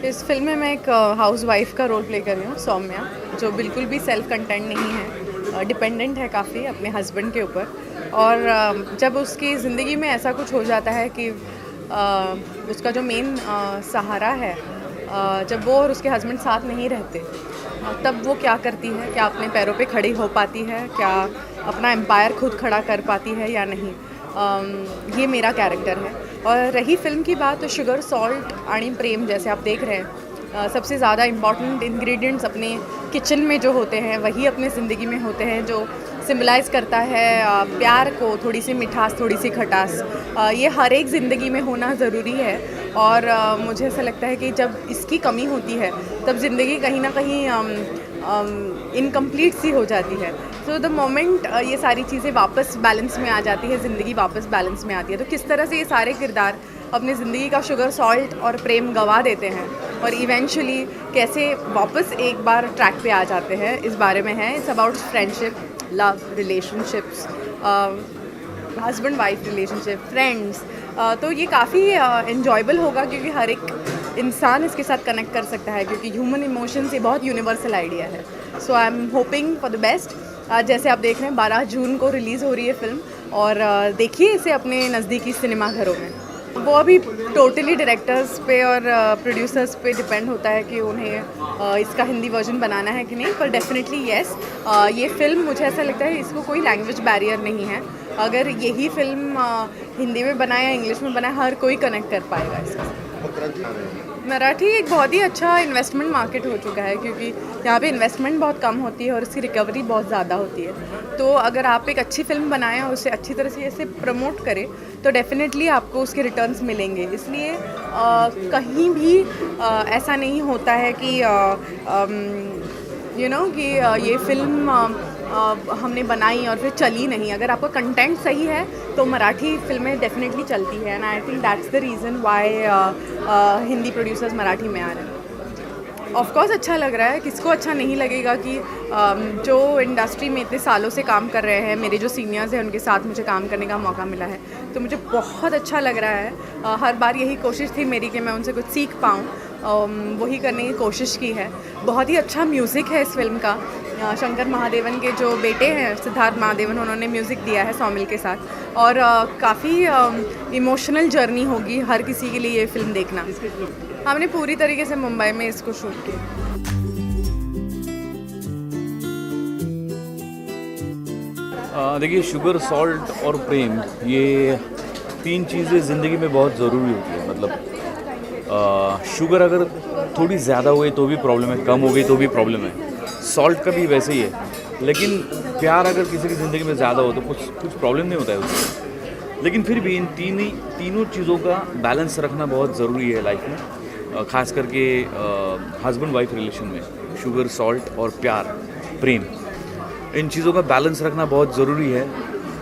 इस फ़िल्म में मैं एक हाउसवाइफ़ का रोल प्ले कर रही हूँ, सौम्या, जो बिल्कुल भी सेल्फ कंटेंट नहीं है, डिपेंडेंट है काफ़ी अपने हस्बैंड के ऊपर। और जब उसकी ज़िंदगी में ऐसा कुछ हो जाता है कि उसका जो मेन सहारा है, जब वो और उसके हस्बैंड साथ नहीं रहते, तब वो क्या करती है, क्या अपने पैरों पे खड़ी हो पाती है, क्या अपना एम्पायर खुद खड़ा कर पाती है या नहीं। ये मेरा कैरेक्टर है। और रही फ़िल्म की बात, तो शुगर, सॉल्ट, आणि प्रेम जैसे आप देख रहे हैं, सबसे ज़्यादा इम्पॉर्टेंट इंग्रेडिएंट्स अपने किचन में जो होते हैं वही अपने ज़िंदगी में होते हैं, जो सिम्बलाइज़ करता है प्यार को, थोड़ी सी मिठास, थोड़ी सी खटास। ये हर एक ज़िंदगी में होना ज़रूरी है। और मुझे ऐसा लगता है कि जब इसकी कमी होती है तब ज़िंदगी कहीं ना कहीं इनकम्प्लीट सी हो जाती है। सो द मोमेंट ये सारी चीज़ें वापस बैलेंस में आ जाती है, ज़िंदगी वापस बैलेंस में आती है, तो किस तरह से ये सारे किरदार अपनी ज़िंदगी का शुगर, सॉल्ट और प्रेम गंवा देते हैं और इवेंचुअली कैसे वापस एक बार ट्रैक पे आ जाते हैं, इस बारे में है। It's about friendship, love, relationships, husband wife relationship, friends. तो ये काफ़ी इन्जॉयबल होगा क्योंकि हर एक इंसान इसके साथ कनेक्ट कर सकता है, क्योंकि ह्यूमन इमोशंस ये बहुत यूनिवर्सल आइडिया है। So I am hoping for the best. जैसे आप देख रहे हैं 12 जून को रिलीज़ हो रही है फ़िल्म, और देखिए इसे अपने नज़दीकी सिनेमाघरों में। वो अभी टोटली डायरेक्टर्स पे और प्रोड्यूसर्स पे डिपेंड होता है कि उन्हें इसका हिंदी वर्जन बनाना है कि नहीं, पर डेफिनेटली येस। ये फ़िल्म, मुझे ऐसा लगता है इसको कोई लैंग्वेज बैरियर नहीं है। अगर यही फ़िल्म हिंदी में बनाए या इंग्लिश में बनाए, हर कोई कनेक्ट कर पाएगा इससे। मराठी एक बहुत ही अच्छा इन्वेस्टमेंट मार्केट हो चुका है, क्योंकि यहाँ पे इन्वेस्टमेंट बहुत कम होती है और इसकी रिकवरी बहुत ज़्यादा होती है। तो अगर आप एक अच्छी फ़िल्म बनाएं और उसे अच्छी तरह से ऐसे प्रमोट करें तो डेफिनेटली आपको उसके रिटर्न्स मिलेंगे। इसलिए कहीं भी ऐसा नहीं होता है कि कि ये फ़िल्म हमने बनाई और फिर चली नहीं। अगर आपका कंटेंट सही है तो मराठी फिल्में डेफिनेटली चलती है, and I think that's the reason why Hindi producers Marathi में आ रहे हैं। ऑफ कोर्स अच्छा लग रहा है, किसको अच्छा नहीं लगेगा कि जो इंडस्ट्री में इतने सालों से काम कर रहे हैं, मेरे जो सीनियर्स हैं उनके साथ मुझे काम करने का मौका मिला है, तो मुझे बहुत अच्छा लग रहा है। हर बार यही कोशिश थी मेरी कि मैं उनसे कुछ सीख पाऊँ, वही करने की कोशिश की है। बहुत ही अच्छा म्यूज़िक है इस फिल्म का। शंकर महादेवन के जो बेटे हैं, सिद्धार्थ महादेवन, उन्होंने म्यूज़िक दिया है सौमिल के साथ, और काफ़ी इमोशनल जर्नी होगी हर किसी के लिए ये फ़िल्म देखना। हमने पूरी तरीके से मुंबई में इसको शूट किया। देखिए, शुगर, सॉल्ट और प्रेम, ये 3 चीज़ें ज़िंदगी में बहुत ज़रूरी होती है। मतलब शुगर अगर थोड़ी ज़्यादा हो गई तो भी प्रॉब्लम है, कम हो गई तो भी प्रॉब्लम है। सॉल्ट का भी वैसे ही है। लेकिन प्यार अगर किसी की ज़िंदगी में ज़्यादा हो तो कुछ प्रॉब्लम नहीं होता है उससे। लेकिन फिर भी इन तीनों चीज़ों का बैलेंस रखना बहुत ज़रूरी है लाइफ में, ख़ास करके हस्बैंड वाइफ रिलेशन में। शुगर, सॉल्ट और प्यार, प्रेम, इन चीज़ों का बैलेंस रखना बहुत ज़रूरी है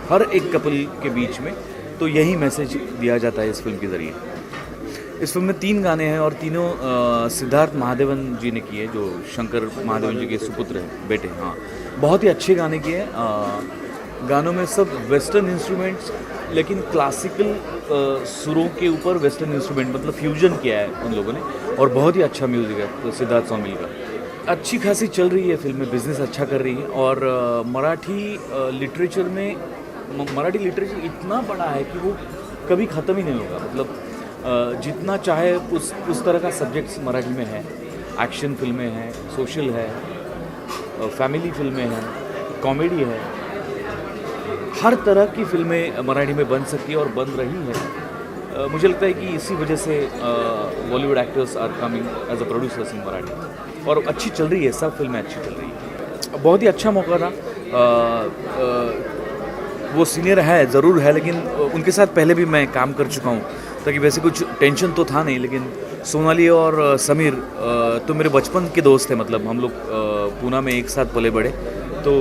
हर एक कपल के बीच में। तो यही मैसेज दिया जाता है इस फिल्म के ज़रिए। इस फिल्म में 3 गाने हैं और तीनों सिद्धार्थ महादेवन जी ने किए, जो शंकर महादेवन जी के सुपुत्र हैं, बेटे। हाँ, बहुत ही अच्छे गाने किए। गानों में सब वेस्टर्न इंस्ट्रूमेंट्स, लेकिन क्लासिकल सुरों के ऊपर वेस्टर्न इंस्ट्रूमेंट, मतलब फ्यूजन किया है उन लोगों ने, और बहुत ही अच्छा म्यूज़िक है तो सिद्धार्थ सौमिल का। अच्छी खासी चल रही है फिल्म में, बिज़नेस अच्छा कर रही है। और मराठी लिटरेचर में, मराठी लिटरेचर इतना बड़ा है कि वो कभी ख़त्म ही नहीं होगा। मतलब जितना चाहे उस तरह का सब्जेक्ट्स मराठी में है। एक्शन फिल्में हैं, सोशल है, फैमिली फिल्में हैं, कॉमेडी है, हर तरह की फिल्में मराठी में बन सकती है और बन रही है। मुझे लगता है कि इसी वजह से Bollywood actors are coming as a producers in Marathi, और अच्छी चल रही है, सब फिल्में अच्छी चल रही है। बहुत ही अच्छा मौका था। वो सीनियर है, ज़रूर है, लेकिन उनके साथ पहले भी मैं काम कर चुका हूँ, ताकि वैसे कुछ टेंशन तो था नहीं। लेकिन सोनाली और समीर तो मेरे बचपन के दोस्त हैं। मतलब हम लोग पूना में एक साथ पले बड़े, तो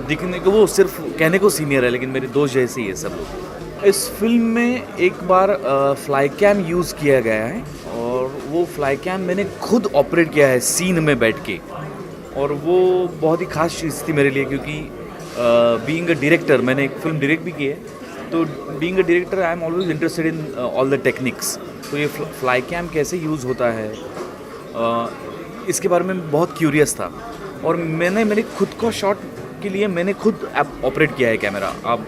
दिखने को वो सिर्फ कहने को सीनियर है, लेकिन मेरे दोस्त जैसे ही है सब लोग। इस फिल्म में एक बार फ्लाई कैम यूज़ किया गया है, और वो फ्लाई कैम मैंने खुद ऑपरेट किया है सीन में बैठ के, और वो बहुत ही ख़ास चीज़ थी मेरे लिए, क्योंकि बीइंग अ डायरेक्टर, मैंने एक फिल्म डायरेक्ट भी की है, तो being a director I am always interested in all the techniques. तो ये फ्लाई कैम कैसे यूज़ होता है, इसके बारे में बहुत क्यूरियस था और मैंने मेरे खुद को शॉट के लिए मैंने खुद ऑपरेट किया है कैमरा। आप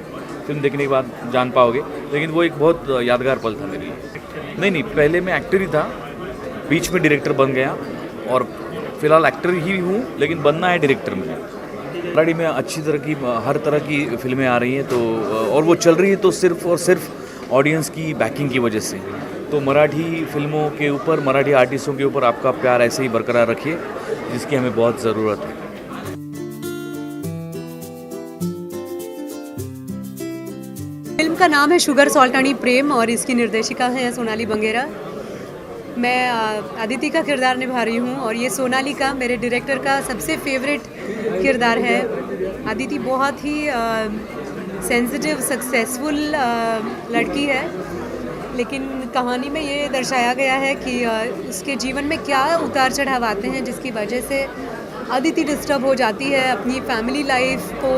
फिल्म देखने के बाद जान पाओगे, लेकिन वो एक बहुत यादगार पल था मेरे लिए। नहीं, पहले मैं एक्टर ही था, बीच में डायरेक्टर बन गया और फिलहाल एक्टर ही हूँ, लेकिन बनना है डायरेक्टर में। मराठी में अच्छी तरह की हर तरह की फिल्में आ रही हैं तो और वो चल रही है तो सिर्फ और सिर्फ ऑडियंस की बैकिंग की वजह से। तो मराठी फिल्मों के ऊपर, मराठी आर्टिस्टों के ऊपर आपका प्यार ऐसे ही बरकरार रखिए, जिसकी हमें बहुत ज़रूरत है। फिल्म का नाम है शुगर सॉल्ट आणि प्रेम और इसकी निर्देशिका है सोनाली बंगेरा। मैं अदिति का किरदार निभा रही हूँ और ये सोनाली का, मेरे डायरेक्टर का सबसे फेवरेट किरदार है। अदिति बहुत ही सेंसिटिव, सक्सेसफुल लड़की है, लेकिन कहानी में ये दर्शाया गया है कि उसके जीवन में क्या उतार चढ़ाव आते हैं जिसकी वजह से अदिति डिस्टर्ब हो जाती है, अपनी फैमिली लाइफ को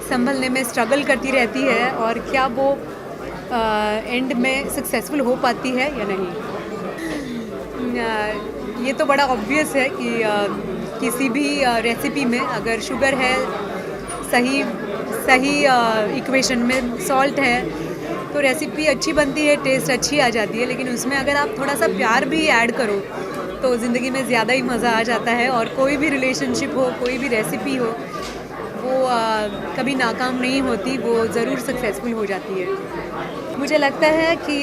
संभलने में स्ट्रगल करती रहती है और क्या वो एंड में सक्सेसफुल हो पाती है या नहीं। ये तो बड़ा ऑब्वियस है कि किसी भी रेसिपी में अगर शुगर है, सही इक्वेशन में सॉल्ट है तो रेसिपी अच्छी बनती है, टेस्ट अच्छी आ जाती है। लेकिन उसमें अगर आप थोड़ा सा प्यार भी ऐड करो तो ज़िंदगी में ज़्यादा ही मज़ा आ जाता है और कोई भी रिलेशनशिप हो, कोई भी रेसिपी हो, वो कभी नाकाम नहीं होती, वो ज़रूर सक्सेसफुल हो जाती है। मुझे लगता है कि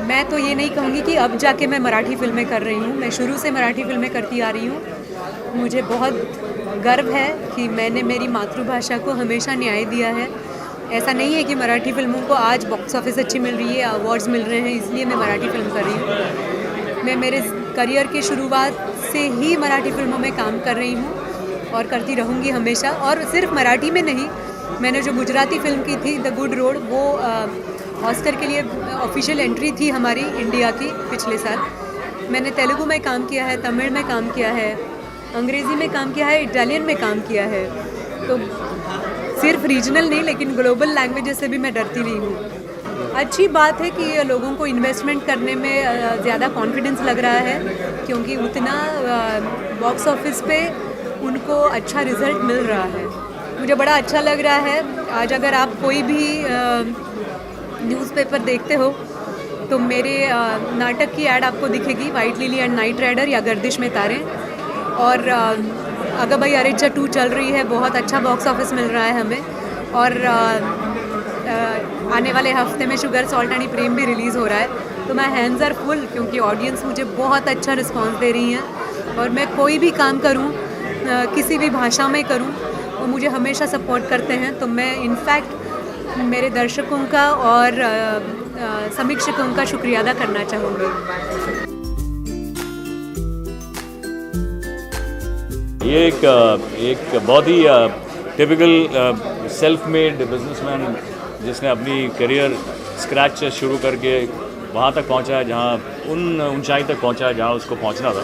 मैं तो ये नहीं कहूँगी कि अब जाके मैं मराठी फ़िल्में कर रही हूँ, मैं शुरू से मराठी फ़िल्में करती आ रही हूँ। मुझे बहुत गर्व है कि मैंने मेरी मातृभाषा को हमेशा न्याय दिया है। ऐसा नहीं है कि मराठी फ़िल्मों को आज बॉक्स ऑफिस अच्छी मिल रही है, अवार्ड्स मिल रहे हैं इसलिए मैं मराठी फ़िल्म कर रही हूँ। मैं मेरे करियर की शुरुआत से ही मराठी फ़िल्मों में काम कर रही हूँ और करती रहूँगी हमेशा। और सिर्फ मराठी में नहीं, मैंने जो गुजराती फ़िल्म की थी द गुड रोड, वो ऑस्कर के लिए ऑफिशियल एंट्री थी हमारी इंडिया की पिछले साल। मैंने तेलुगु में काम किया है, तमिल में काम किया है, अंग्रेज़ी में काम किया है, इटालियन में काम किया है। तो सिर्फ रीजनल नहीं लेकिन ग्लोबल लैंग्वेजेस से भी मैं डरती नहीं हूँ। अच्छी बात है कि लोगों को इन्वेस्टमेंट करने में ज़्यादा कॉन्फिडेंस लग रहा है, क्योंकि उतना बॉक्स ऑफिस पे उनको अच्छा रिज़ल्ट मिल रहा है। मुझे बड़ा अच्छा लग रहा है। आज अगर आप कोई भी न्यूज़पेपर देखते हो तो मेरे नाटक की ऐड आपको दिखेगी, White Lily and Night Rider या गर्दिश में तारे। और अगर भाई अरेचा 2 चल रही है, बहुत अच्छा बॉक्स ऑफिस मिल रहा है हमें। और आने वाले हफ्ते में शुगर सॉल्ट आणि प्रेम भी रिलीज़ हो रहा है। तो मैं हैंड्स आर फुल, क्योंकि ऑडियंस मुझे बहुत अच्छा रिस्पांस दे रही है। और मैं कोई भी काम करूं, किसी भी भाषा में करूं, वो मुझे हमेशा सपोर्ट करते हैं। तो मैं इनफैक्ट मेरे दर्शकों का और समीक्षकों का शुक्रिया अदा करना चाहूँगी। ये एक बहुत ही टिपिकल सेल्फ मेड बिजनेसमैन जिसने अपनी करियर स्क्रैच से शुरू करके वहाँ तक पहुँचा है, जहाँ उन ऊंचाई तक पहुँचा है जहाँ उसको पहुँचना था।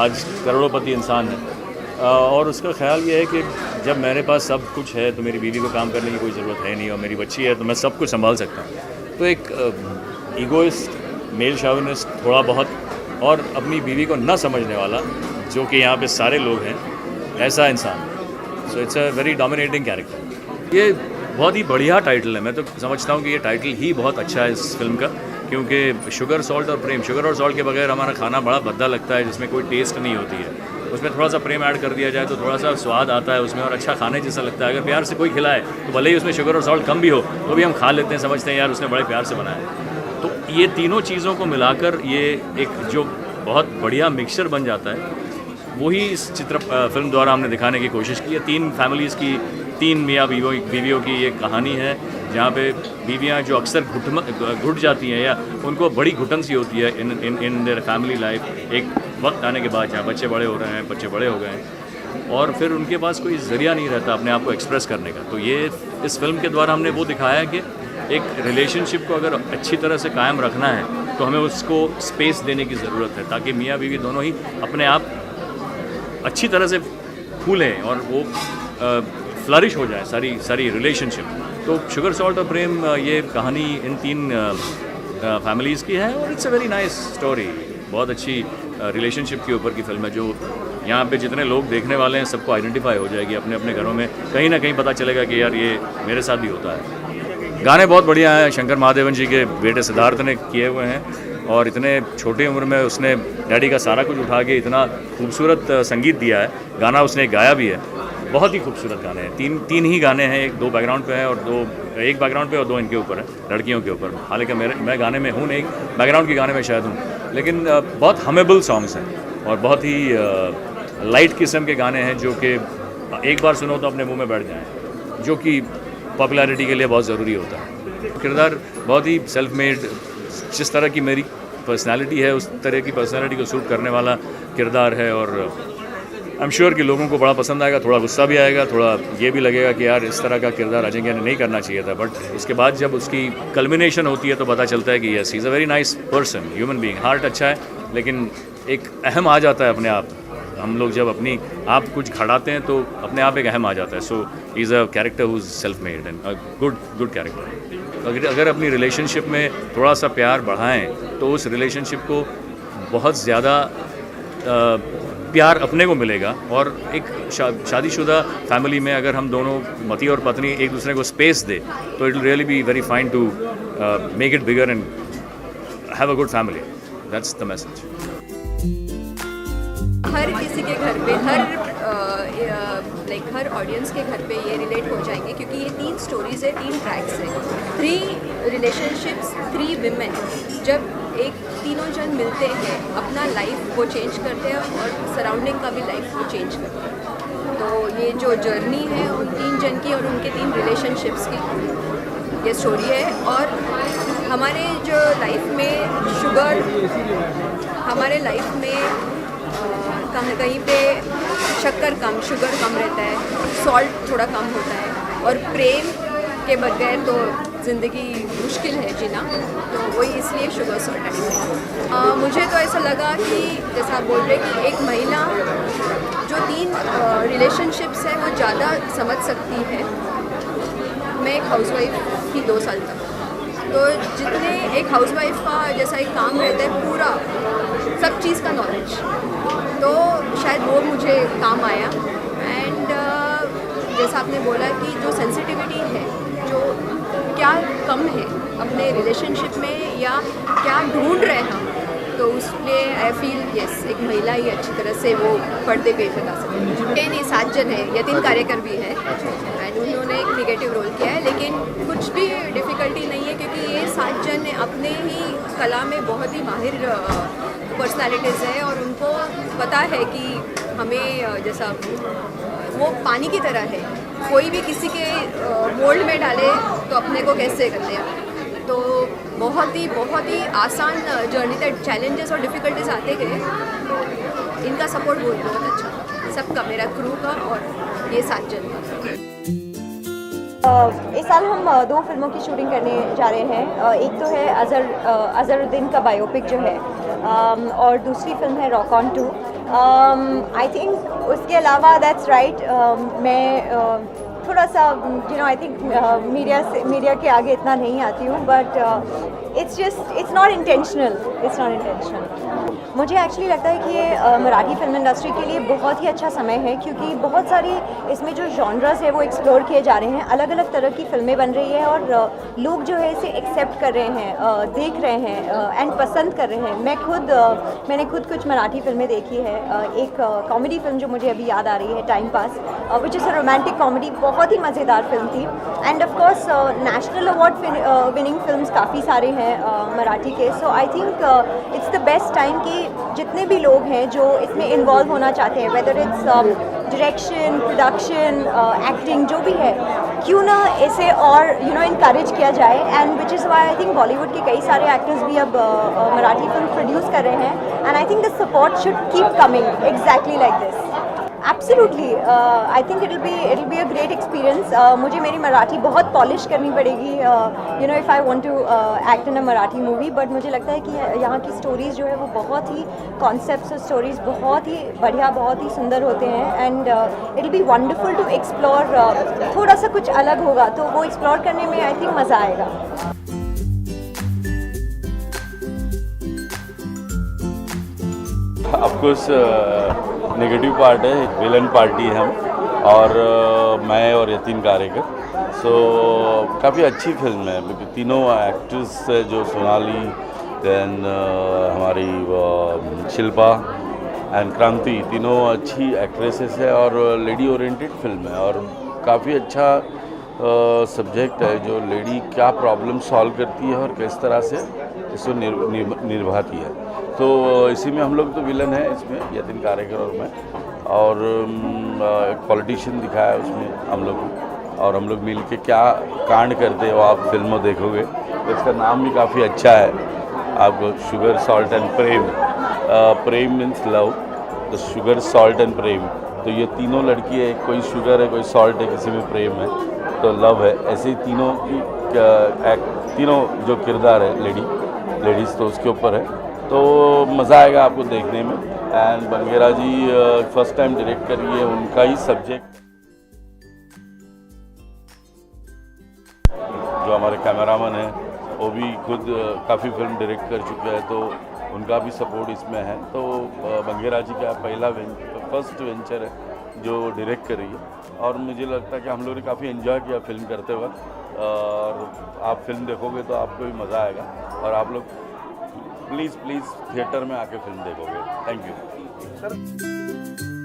आज करोड़पति इंसान है और उसका ख्याल ये है कि जब मेरे पास सब कुछ है तो मेरी बीवी को काम करने की कोई ज़रूरत है नहीं, और मेरी बच्ची है तो मैं सब कुछ संभाल सकता हूँ। तो एक ईगोइस्ट, मेल शाविनिस्ट थोड़ा बहुत, और अपनी बीवी को न समझने वाला, जो कि यहाँ पे सारे लोग हैं, ऐसा इंसान। So it's a very dominating character. ये बहुत ही बढ़िया टाइटल है। मैं तो समझता हूँ कि ये टाइटल ही बहुत अच्छा है इस फिल्म का, क्योंकि शुगर सॉल्ट और प्रेम, शुगर और सॉल्ट के बगैर हमारा खाना बड़ा भद्दा लगता है, जिसमें कोई टेस्ट नहीं होती है। उसमें थोड़ा सा प्रेम ऐड कर दिया जाए तो थोड़ा सा स्वाद आता है उसमें, और अच्छा खाने जैसा लगता है। अगर प्यार से कोई खिलाए तो भले ही उसमें शुगर और सॉल्ट कम भी हो तो भी हम खा लेते हैं, समझते हैं यार उसने बड़े प्यार से बनाया। तो ये तीनों चीज़ों को मिलाकर ये एक जो बहुत बढ़िया मिक्सचर बन जाता है, वही इस फिल्म द्वारा हमने दिखाने की कोशिश की है। 3 फैमिलीज़ की, 3 मियाँ बीवियों की ये कहानी है, जहाँ पे बीवियाँ जो अक्सर घुट जाती हैं या उनको बड़ी घुटन सी होती है इन देयर फैमिली लाइफ, एक वक्त आने के बाद जहाँ बच्चे बड़े हो रहे हैं, बच्चे बड़े हो गए हैं और फिर उनके पास कोई ज़रिया नहीं रहता अपने आप को एक्सप्रेस करने का। तो ये इस फिल्म के द्वारा हमने वो दिखाया है कि एक रिलेशनशिप को अगर अच्छी तरह से कायम रखना है तो हमें उसको स्पेस देने की ज़रूरत है, ताकि मियाँ बीवी दोनों ही अपने आप अच्छी तरह से फूलें और वो फ्लरिश हो जाए सारी रिलेशनशिप। तो शुगर सॉल्ट और प्रेम, ये कहानी इन 3 फैमिलीज़ की है और it's a very nice story. बहुत अच्छी रिलेशनशिप के ऊपर की फिल्म है, जो यहाँ पे जितने लोग देखने वाले हैं सबको आइडेंटिफाई हो जाएगी अपने अपने घरों में, कहीं ना कहीं पता चलेगा कि यार ये मेरे साथ भी होता है। गाने बहुत बढ़िया हैं, शंकर महादेवन जी के बेटे सिद्धार्थ ने किए हुए हैं और इतने छोटी उम्र में उसने डैडी का सारा कुछ उठा के इतना खूबसूरत संगीत दिया है। गाना उसने गाया भी है, बहुत ही खूबसूरत गाने हैं। तीन ही गाने हैं, एक 2 बैकग्राउंड पे है और एक बैकग्राउंड पे और 2 इनके ऊपर है, लड़कियों के ऊपर। हालांकि मैं गाने में हूँ नहीं, बैकग्राउंड के गाने में शायद हूँ, लेकिन बहुत हमेबल सॉन्ग्स हैं और बहुत ही लाइट किस्म के गाने हैं जो कि एक बार सुनो तो अपने मुंह में बैठ जाएं, जो कि पॉपुलैरिटी के लिए बहुत ज़रूरी होता है। किरदार बहुत ही सेल्फ मेड, जिस तरह की मेरी पर्सनालिटी है उस तरह की पर्सनालिटी को सूट करने वाला किरदार है और आई एम श्योर कि लोगों को बड़ा पसंद आएगा। थोड़ा गुस्सा भी आएगा, थोड़ा ये भी लगेगा कि यार इस तरह का किरदार अजय ने नहीं करना चाहिए था, बट उसके बाद जब उसकी कल्मिनेशन होती है तो पता चलता है कि yes he is a very nice person, human being. Heart अच्छा है लेकिन एक अहम आ जाता है अपने आप। हम लोग जब अपनी आप कुछ खड़ाते हैं तो अपने आप एक अहम आ जाता है। So is a character who is self made and good character. अगर अपनी रिलेशनशिप में थोड़ा सा प्यार बढ़ाएं तो उस रिलेशनशिप को बहुत ज़्यादा प्यार अपने को मिलेगा। और एक शादीशुदा फैमिली में अगर हम दोनों पति और पत्नी एक दूसरे को स्पेस दे तो it will really be very fine to make it bigger and have a good family. That's the message. हर किसी के घर पे हर ऑडियंस के घर पे ये रिलेट हो जाएंगे, क्योंकि ये 3 स्टोरीज़ है, 3 ट्रैक्स है, 3 रिलेशनशिप्स, 3 विमेन। जब तीनों जन मिलते हैं अपना लाइफ वो चेंज करते हैं और सराउंडिंग का भी लाइफ वो चेंज करते हैं। तो ये जो जर्नी है उन 3 जन की और उनके 3 रिलेशनशिप्स की ये स्टोरी है। और हमारे जो लाइफ में शुगर, हमारे लाइफ में कहीं पे शक्कर कम, शुगर कम रहता है, सॉल्ट थोड़ा कम होता है और प्रेम के बगैर तो ज़िंदगी मुश्किल है जीना। तो वही इसलिए शुगर सॉल्ट है। मुझे तो ऐसा लगा कि जैसा आप बोल रहे कि एक महिला जो 3 रिलेशनशिप्स है वो ज़्यादा समझ सकती है। मैं एक हाउसवाइफ थी 2 साल तक, तो जितने एक हाउसवाइफ का जैसा एक काम रहता है पूरा सब चीज़ का नॉलेज, तो शायद वो मुझे काम आया। एंड जैसा आपने बोला कि जो सेंसिटिविटी है, जो क्या कम है अपने रिलेशनशिप में या क्या ढूंढ रहे हैं हम, तो उसलिए आई फील यस एक महिला ही अच्छी तरह से वो पर्दे पे बता सकती है। 7 जन है, यतीन कार्यकर भी है एंड उन्होंने एक निगेटिव रोल किया है, लेकिन कुछ भी डिफ़िकल्टी नहीं है क्योंकि ये 7 जन अपने ही कला में बहुत ही माहिर पर्सनालिटीज़ है और उनको पता है कि हमें जैसा वो पानी की तरह है, कोई भी किसी के मोल्ड में डाले तो अपने को कैसे करते हैं। तो बहुत ही आसान जर्नी था। चैलेंजेस और डिफ़िकल्टीज आते गए, इनका सपोर्ट बहुत अच्छा था सबका, मेरा क्रू का और ये 7 जन का। इस साल हम 2 फिल्मों की शूटिंग करने जा रहे हैं। एक तो है अजहरुद्दीन का बायोपिक जो है और दूसरी फिल्म है रॉक ऑन 2। आई थिंक उसके अलावा दैट्स राइट, मैं थोड़ा सा आई थिंक मीडिया के आगे इतना नहीं आती हूँ, बट इट्स नॉट इंटेंशनल। मुझे एक्चुअली लगता है कि ये मराठी फिल्म इंडस्ट्री के लिए बहुत ही अच्छा समय है, क्योंकि बहुत सारी इसमें जो जॉनर्स है वो एक्सप्लोर किए जा रहे हैं, अलग अलग तरह की फिल्में बन रही है और लोग जो है इसे एक्सेप्ट कर रहे हैं, देख रहे हैं एंड पसंद कर रहे हैं। मैंने खुद कुछ मराठी फिल्में देखी है। एक कॉमेडी फिल्म जो मुझे अभी याद आ रही है, Time Pass, which is a romantic comedy, बहुत ही मज़ेदार फिल्म थी। And of course national award winning films काफ़ी सारे हैं मराठी के। So I think it's the best time कि जितने भी लोग हैं जो इसमें इन्वॉल्व होना चाहते हैं, whether its direction, production, acting, जो भी है, क्यों ना इसे और इनकरेज किया जाए। And which is why I think Bollywood के कई सारे एक्टर्स भी अब मराठी फिल्म प्रोड्यूस कर रहे हैं। And I think the support should keep coming exactly like this. Absolutely, I think it'll be a great experience. मुझे मेरी मराठी बहुत पॉलिश करनी पड़ेगी, if I want to act in a Marathi movie, but मुझे लगता है कि यहाँ की स्टोरीज़ जो है वो बहुत ही कॉन्सेप्ट्स और स्टोरीज़ बहुत ही बढ़िया, बहुत ही सुंदर होते हैं। And it'll be wonderful to explore, थोड़ा सा कुछ अलग होगा तो वो एक्सप्लोर करने में आई थिंक मज़ा आएगा। ऑफकोर्स नेगेटिव पार्ट है, विलन पार्टी है हम, और मैं और यतीन कारेकर। सो काफ़ी अच्छी फिल्म है, क्योंकि तीनों एक्ट्रेस जो सोनाली, देन हमारी शिल्पा एंड क्रांति, तीनों अच्छी एक्ट्रेसेस है और लेडी ओरिएंटेड फिल्म है और काफ़ी अच्छा सब्जेक्ट है, जो लेडी क्या प्रॉब्लम सॉल्व करती है और किस तरह से इसको निर्भाती है। तो इसी में हम लोग तो विलन है इसमें, यतीन कारेकर और मैं, और एक पॉलिटिशियन दिखाया है उसमें हम लोग, और हम लोग मिल के क्या कांड करते हो आप फिल्म में देखोगे। तो इसका नाम भी काफ़ी अच्छा है आपको, sugar salt and Prem. Prem means love, तो शुगर सॉल्ट एंड प्रेम, तो ये तीनों लड़की है, कोई शुगर है, कोई सॉल्ट है, किसी में प्रेम है, तो लव है। ऐसे ही तीनों की तीनों जो किरदार है लेडीज़, तो उसके ऊपर है, तो मज़ा आएगा आपको देखने में। And Bangera ji first time direct कर रही है, उनका ही सब्जेक्ट। जो हमारे कैमरामैन हैं वो भी खुद काफ़ी फिल्म डायरेक्ट कर चुके हैं, तो उनका भी सपोर्ट इसमें है। तो बंगेरा जी का फर्स्ट वेंचर है जो डायरेक्ट कर रही है, और मुझे लगता है कि हम लोगों ने काफ़ी एंजॉय किया फिल्म करते वक्त, और आप फिल्म देखोगे तो आपको भी मज़ा आएगा, और आप लोग प्लीज़ थिएटर में आके फिल्म देखोगे। Thank you.